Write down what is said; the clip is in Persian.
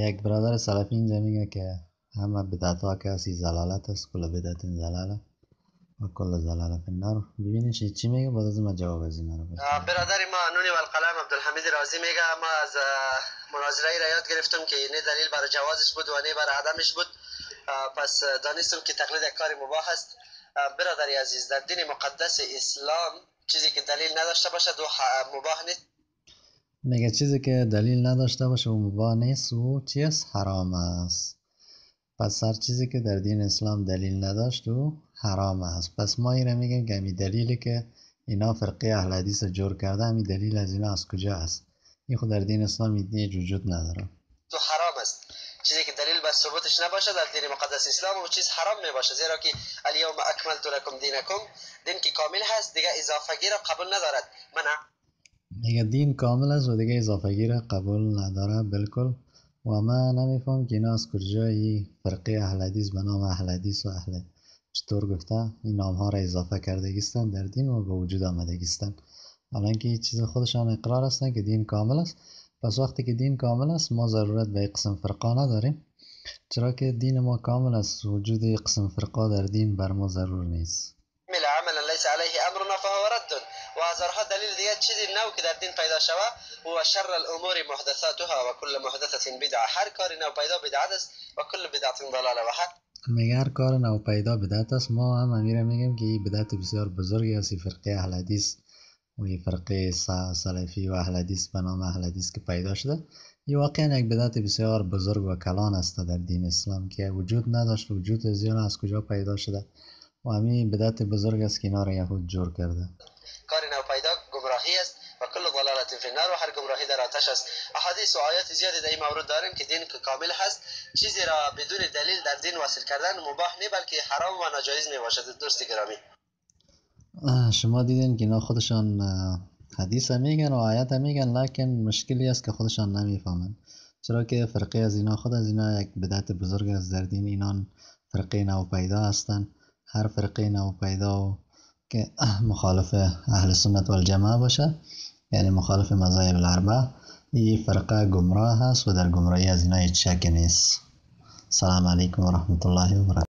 یک برادر سلفی اینجا میگه که همه بدعت ها که هستی زلالت است، کل بدعت زلاله و کل زلاله فی النار. ببینید چی میگه، بعد از ما جواب از این رو بده. برادر ما نونی والقلم عبدالحمید رازی میگه ما از مناظره را یاد گرفتم که نه دلیل برای جوازش بود و نه برای عدمش بود، پس دانستم که تقلید یک کار مباح است. برادری عزیز، در دین مقدس اسلام چیزی که دلیل نداشته باشد و مباح نیست. میگه چیزی که دلیل نداشته باشه و مباح نیست و چی است؟ حرام است. پس هر چیزی که در دین اسلام دلیل نداشت و حرام است. پس ما این میگیم که همین دلیلی که اینا فرقه اهل حدیث جور کرده، همین دلیل از اینا از کجا است؟ این خود در دین اسلام این وجود نداره. تو حرام است. چیزی که دلیل بر ثبوتش نباشه در دین مقدس اسلام و چیز حرام میباشه، زیرا که الیوم اکملت لکم دینکم، دین که کامل هست دیگه اضافگی را قبول ندارد. میگه دین کامل است و دیگه اضافگی را قبول نداره. بالکل. و من نمیفهم که اینا از کجایی فرقه اهل حدیث به نام اهل حدیث و اهل چطور گفته این نام ها را اضافه کرده گیستن در دین و به وجود آمده گیستن، حالا که چیز خودشان اقرار هستن که دین کامل است. پس وقتی که دین کامل است ما ضرورت به قسم فرقه نداریم، چرا که دین ما کامل است. وجود قسم فرقه در دین بر ما ضرور نیست. عملا لیس علیه امرنا فهو رد. و هزارها دلیل دیگه چیزی نو که در دین پیدا شوه و شر الامور محدثاتها و کل محدثه بدعه. هر کاری نو پیدا بدعت است و کل بدعت ضلاله. و میگه هر کار نو پیدا بدعت است. ما هم امیره میگیم که این بدعت بسیار بزرگی است. فرقه اهل حدیث و این فرقه سلفی و اهل حدیث به نام اهل حدیث که پیدا شده، این واقعا یک بدعت بسیار بزرگ و کلان است در دین اسلام که وجود نداشت. وجود زیان از کجا پیدا شده و همین بدعت بزرگ است که اینا را یهود جور کرده. کار نو پیدا گمراهی است و کل ضلالت فی النار و هر گمراهی در آتش است. احادیث و آیات زیادی در این مورد داریم که دین کامل هست. چیزی را بدون دلیل در دین واصل کردن مباح نه بلکه حرام و ناجایز می باشد. دوست گرامی، شما دیدین که اینا خودشان حدیث هم میگن و آیت هم میگن، لکن مشکلی است که خودشان نمیفهمن، چرا که فرقه از اینا خود از اینا یک بدعت بزرگ است در دین. اینان فرقه نو پیدا هستن. هر فرقه نو پیدا که مخالف اهل سنت والجماعه باشه، یعنی مخالف مذاهب الاربعه، این فرقه گمراه هست و در گمراهی از اینا هیچ شک نیست. السلام علیکم و رحمت الله و برکاته.